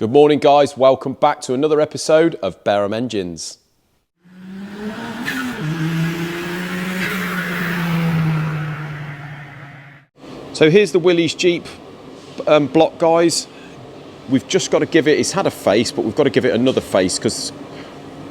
Good morning guys, welcome back to another episode of Bareham Engines. So here's the Willys Jeep block guys. We've just got to give it, it's had a face, but we've got to give it another face because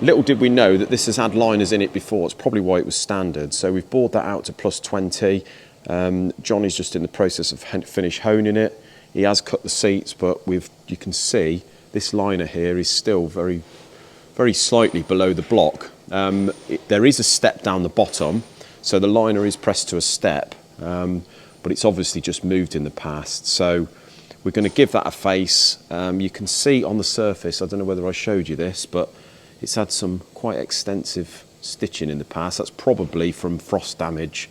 little did we know that this has had liners in it before. It's probably why it was standard. So we've bored that out to plus 20. Johnny's just in the process of finish honing it. He has cut the seats, but you can see this liner here is still very, very slightly below the block. There is a step down the bottom, so the liner is pressed to a step, but it's obviously just moved in the past. So we're going to give that a face. You can see on the surface, I don't know whether I showed you this, but it's had some quite extensive stitching in the past. That's probably from frost damage,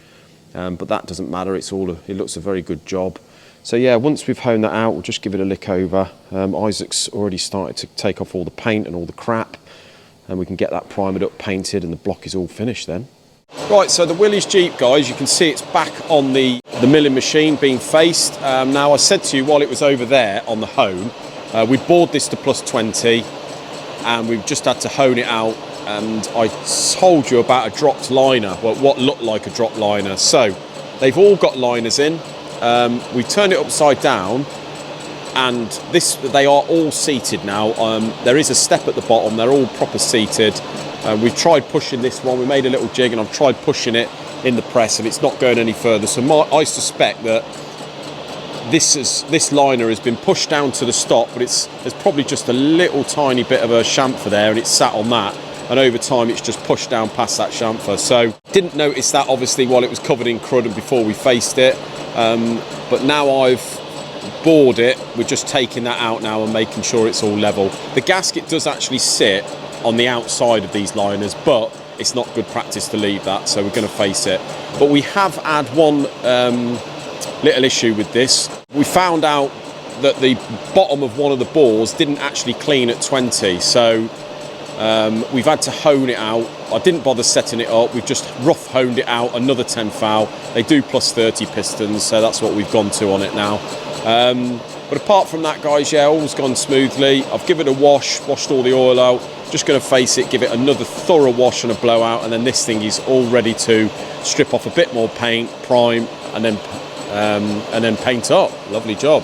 but that doesn't matter. It looks a very good job. So yeah, once we've honed that out, we'll just give it a lick over. Isaac's already started to take off all the paint and all the crap, and we can get that primered up, painted, and the block is all finished then. Right, so the Willys Jeep, guys, you can see it's back on the milling machine being faced. Now, I said to you while it was over there on the hone, we bored this to plus 20, and we've just had to hone it out, and I told you about a dropped liner, well, what looked like a dropped liner. So they've all got liners in. We turned it upside down, and they are all seated now. There is a step at the bottom, they're all proper seated. We've tried pushing this one, we made a little jig and I've tried pushing it in the press and it's not going any further. So I suspect that this liner has been pushed down to the stop, but there's probably just a little tiny bit of a chamfer there and it's sat on that. And over time it's just pushed down past that chamfer. So didn't notice that obviously while it was covered in crud and before we faced it. But now I've bored it, we're just taking that out now and making sure it's all level. The gasket does actually sit on the outside of these liners, but it's not good practice to leave that, so we're going to face it. But we have had one little issue with this. We found out that the bottom of one of the bores didn't actually clean at 20, so we've had to hone it out. I didn't bother setting it up, we've just rough honed it out, another 10 foul. They do plus 30 pistons, so that's what we've gone to on it now. But apart from that, guys, yeah, all's gone smoothly. I've given it a wash, washed all the oil out. Just going to face it, give it another thorough wash and a blowout, and then this thing is all ready to strip off a bit more paint, prime, and then paint up. Lovely job.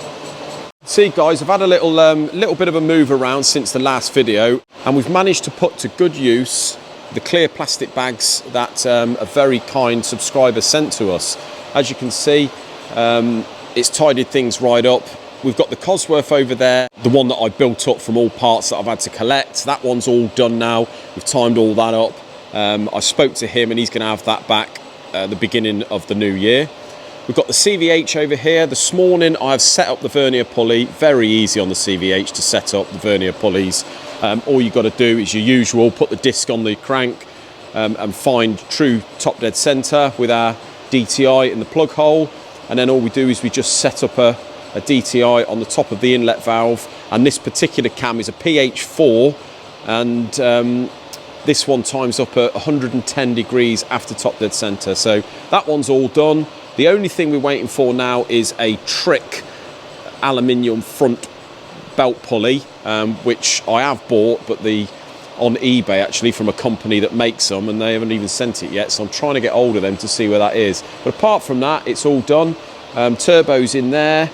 See guys, I've had a little bit of a move around since the last video, and we've managed to put to good use the clear plastic bags that a very kind subscriber sent to us. As you can see, it's tidied things right up. We've got the Cosworth over there, the one that I built up from all parts that I've had to collect. That one's all done now. We've timed all that up. I spoke to him and he's going to have that back at the beginning of the new year. We've got the CVH over here. This morning I've set up the vernier pulley. Very easy on the CVH to set up the vernier pulleys. All you've got to do is your usual, put the disc on the crank and find true top dead centre with our DTI in the plug hole. And then all we do is we just set up a DTI on the top of the inlet valve. And this particular cam is a PH4, and this one times up at 110 degrees after top dead centre. So that one's all done. The only thing we're waiting for now is a Trick aluminium front belt pulley, which I have bought, but on eBay actually from a company that makes them, and they haven't even sent it yet. So I'm trying to get hold of them to see where that is. But apart from that, it's all done. Turbo's in there.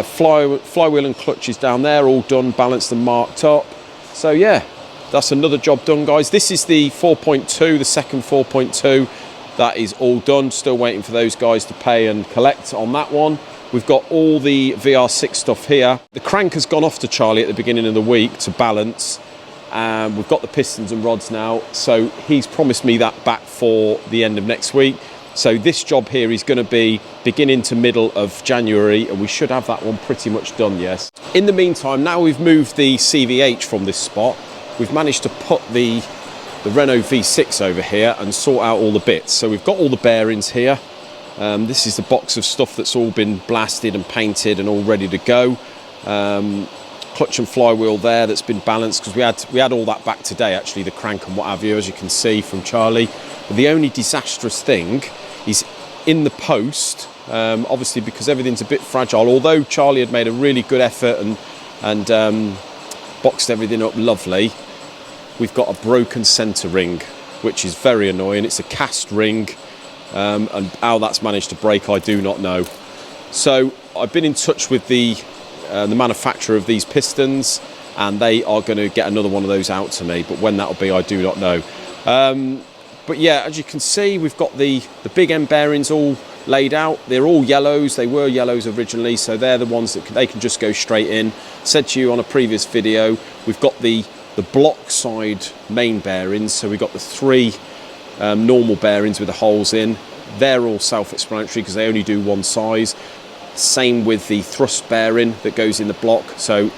Flywheel and clutch is down there, all done, balanced and marked up. So yeah, that's another job done, guys. This is the 4.2, the second 4.2. That is all done. Still waiting for those guys to pay and collect on that one. We've got all the VR6 stuff here. The crank has gone off to Charlie at the beginning of the week to balance. We've got the pistons and rods now. So he's promised me that back for the end of next week. So this job here is going to be beginning to middle of January, and we should have that one pretty much done, yes. In the meantime, now we've moved the CVH from this spot, we've managed to put the Renault V6 over here and sort out all the bits. So we've got all the bearings here. This is the box of stuff that's all been blasted and painted and all ready to go. Clutch and flywheel there that's been balanced, because we had all that back today actually, the crank and what have you, as you can see from Charlie. But the only disastrous thing is in the post, obviously because everything's a bit fragile, although Charlie had made a really good effort and boxed everything up lovely, we've got a broken centre ring, which is very annoying. It's a cast ring, and how that's managed to break, I do not know. So I've been in touch with the manufacturer of these pistons, and they are going to get another one of those out to me, but when that'll be, I do not know. But yeah, as you can see, we've got the big end bearings all laid out. They're all yellows. They were yellows originally, so they're the ones that they can just go straight in. Said to you on a previous video, we've got the block side main bearings, so we've got the 3 normal bearings with the holes in. They're all self-explanatory because they only do one size. Same with the thrust bearing that goes in the block, so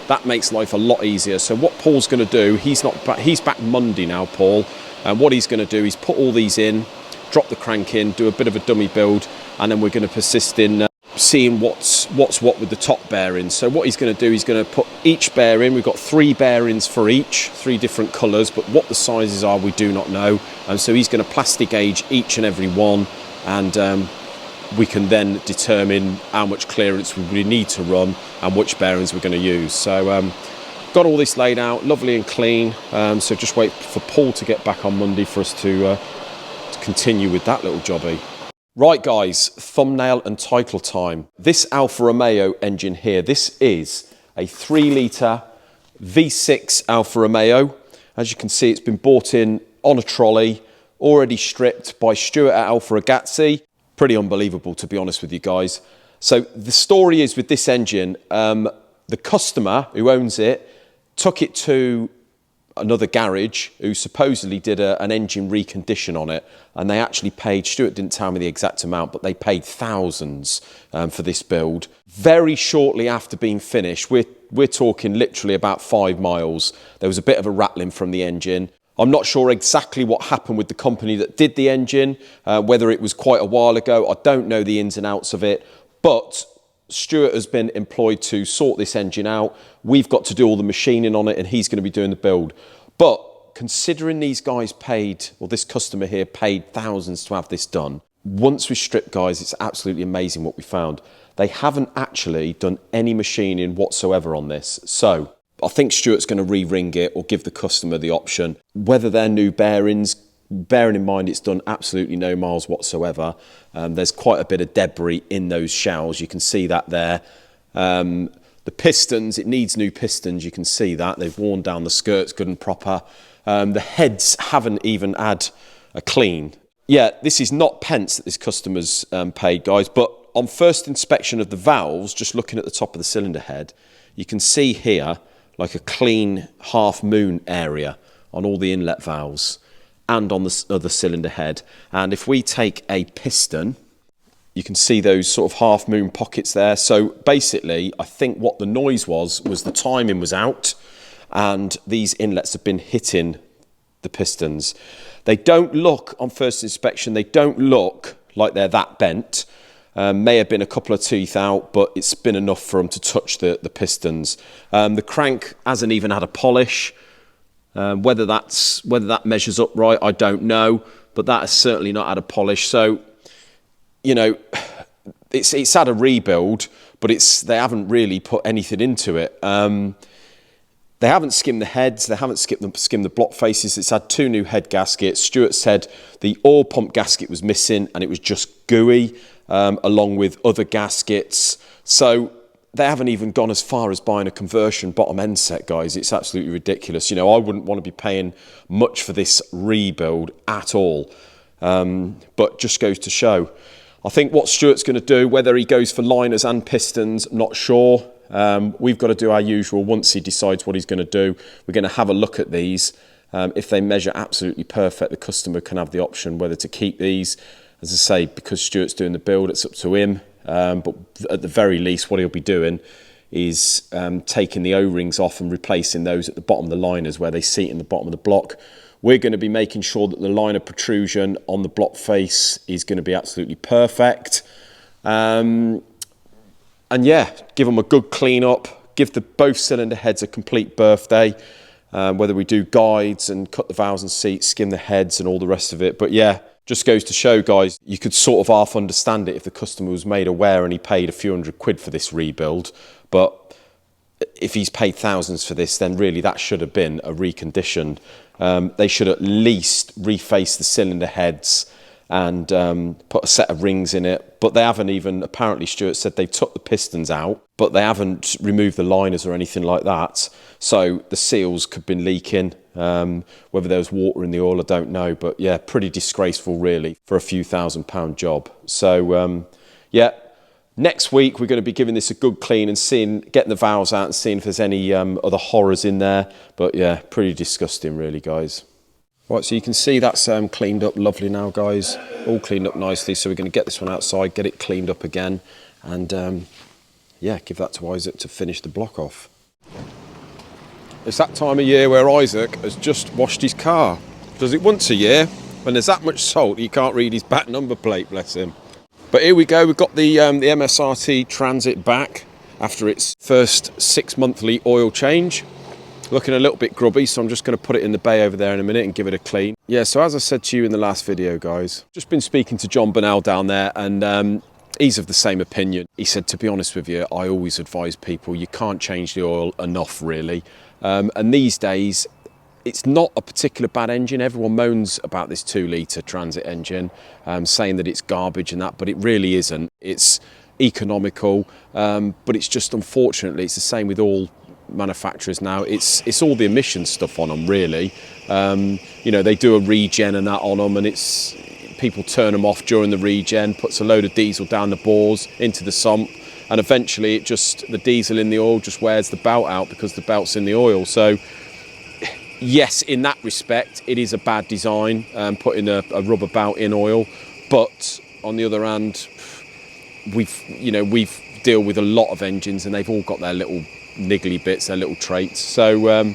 that makes life a lot easier. So what Paul's going to do, he's back Monday now, Paul, and what he's going to do is put all these in, drop the crank in, do a bit of a dummy build, and then we're going to persist in seeing what's what with the top bearings. So what he's going to do, he's going to put each bearing, we've got 3 bearings for each, 3 different colours, but what the sizes are we do not know, and so he's going to plastic gauge each and every one, and we can then determine how much clearance we need to run and which bearings we're going to use. So got all this laid out, lovely and clean, so just wait for Paul to get back on Monday for us to continue with that little jobby. Right guys, thumbnail and title time. This Alfa Romeo engine here, this is a 3 litre V6 Alfa Romeo. As you can see, it's been bought in on a trolley, already stripped by Stuart at Alfa Ragazzi. Pretty unbelievable, to be honest with you guys. So the story is with this engine, the customer who owns it took it to another garage who supposedly did an engine recondition on it, and they actually paid, Stuart didn't tell me the exact amount, but they paid thousands for this build. Very shortly after being finished, we're talking literally about 5 miles, there was a bit of a rattling from the engine. I'm not sure exactly what happened with the company that did the engine, whether it was quite a while ago. I don't know the ins and outs of it, but Stuart has been employed to sort this engine out. We've got to do all the machining on it, and he's going to be doing the build. But considering these guys paid, or this customer here paid thousands to have this done, once we strip, guys, it's absolutely amazing what we found. They haven't actually done any machining whatsoever on this. So I think Stuart's going to re-ring it or give the customer the option. Whether they're new bearings, bearing in mind it's done absolutely no miles whatsoever. There's quite a bit of debris in those shells. You can see that there. The pistons, it needs new pistons. You can see that. They've worn down the skirts good and proper. The heads haven't even had a clean. Yeah, this is not pence that this customer's paid, guys, but on first inspection of the valves, just looking at the top of the cylinder head, you can see here like a clean half moon area on all the inlet valves and on the other cylinder head. And if we take a piston, you can see those sort of half moon pockets there. So basically, I think what the noise was the timing was out and these inlets have been hitting the pistons. They don't look, on first inspection, they don't look like they're that bent. May have been a couple of teeth out, but it's been enough for them to touch the pistons. The crank hasn't even had a polish. Whether that measures up right, I don't know, but that has certainly not had a polish. So, you know, it's had a rebuild, but they haven't really put anything into it. They haven't skimmed the heads, they haven't skimmed the block faces. It's had 2 new head gaskets. Stuart said the oil pump gasket was missing and it was just gooey, along with other gaskets. So they haven't even gone as far as buying a conversion bottom end set, guys. It's absolutely ridiculous. You know, I wouldn't want to be paying much for this rebuild at all. But just goes to show. I think what Stuart's going to do, whether he goes for liners and pistons, I'm not sure. We've got to do our usual. Once he decides what he's going to do, we're going to have a look at these. If they measure absolutely perfect, the customer can have the option whether to keep these. As I say, because Stuart's doing the build, it's up to him. But at the very least, what he'll be doing is taking the O-rings off and replacing those at the bottom of the liners where they seat in the bottom of the block. We're going to be making sure that the liner protrusion on the block face is going to be absolutely perfect. And yeah, give them a good clean up, give both cylinder heads a complete birthday, whether we do guides and cut the valves and seats, skim the heads and all the rest of it. But yeah, just goes to show, guys, you could sort of half understand it if the customer was made aware and he paid a few £100 for this rebuild. But if he's paid thousands for this, then really that should have been a reconditioned. They should at least reface the cylinder heads and put a set of rings in it. But they haven't even, apparently Stuart said they took the pistons out, but they haven't removed the liners or anything like that. So the seals could have been leaking. Whether there was water in the oil, I don't know. But yeah, pretty disgraceful really for a few £1,000 job. So yeah, next week we're going to be giving this a good clean and getting the valves out and seeing if there's any other horrors in there. But yeah, pretty disgusting really, guys. Right, so you can see that's cleaned up lovely now, guys. All cleaned up nicely. So we're going to get this one outside, get it cleaned up again, and yeah, give that to Isaac to finish the block off. It's that time of year where Isaac has just washed his car. Does it once a year. When there's that much salt, he can't read his back number plate, bless him. But here we go, we've got the MSRT Transit back after its first 6-monthly oil change. Looking a little bit grubby, so I'm just going to put it in the bay over there in a minute and give it a clean. Yeah, so as I said to you in the last video, guys, just been speaking to John Burnell down there, and he's of the same opinion. He said, to be honest with you, I always advise people you can't change the oil enough, really. And these days, it's not a particular bad engine. Everyone moans about this 2-litre Transit engine, saying that it's garbage and that, but it really isn't. It's economical, but it's just, unfortunately, it's the same with all manufacturers now. It's all the emission stuff on them, really. You know, they do a regen and that on them, and it's people turn them off during the regen, puts a load of diesel down the bores into the sump, and eventually the diesel in the oil just wears the belt out because the belt's in the oil. So yes, in that respect, it is a bad design, putting a rubber belt in oil. But on the other hand, we've deal with a lot of engines, and they've all got their little niggly bits, their little traits. So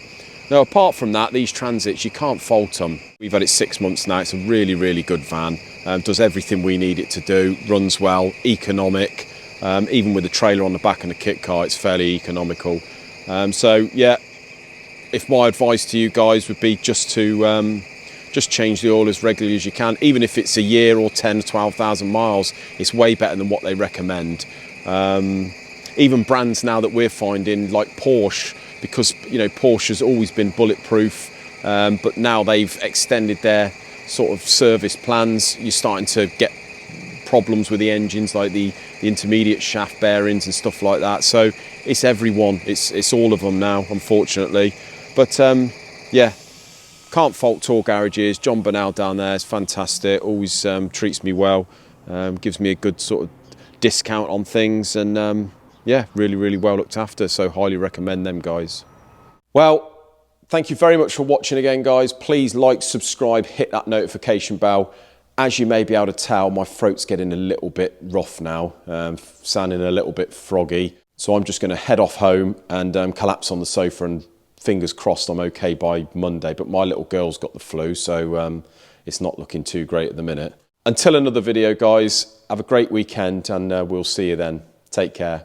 no, apart from that, these Transits, you can't fault them. We've had it 6 months now. It's a really, really good van. Does everything we need it to do. Runs well, economic. Even with the trailer on the back and the kit car, it's fairly economical. So yeah, if my advice to you guys would be just to just change the oil as regularly as you can. Even if it's a year or 10 or 12,000 miles, it's way better than what they recommend. Even brands now that we're finding, like Porsche, because Porsche has always been bulletproof, but now they've extended their sort of service plans. You're starting to get problems with the engines, like the intermediate shaft bearings and stuff like that. So it's everyone, it's all of them now, unfortunately. But yeah, can't fault Tour Garages. John Burnell down there is fantastic, always treats me well, gives me a good sort of discount on things, and yeah, really, really well looked after, so highly recommend them, guys. Well, thank you very much for watching again, guys. Please like, subscribe, hit that notification bell. As you may be able to tell, my throat's getting a little bit rough now, sounding a little bit froggy. So I'm just going to head off home and collapse on the sofa, and fingers crossed I'm okay by Monday. But my little girl's got the flu, so it's not looking too great at the minute. Until another video, guys, have a great weekend, and we'll see you then. Take care.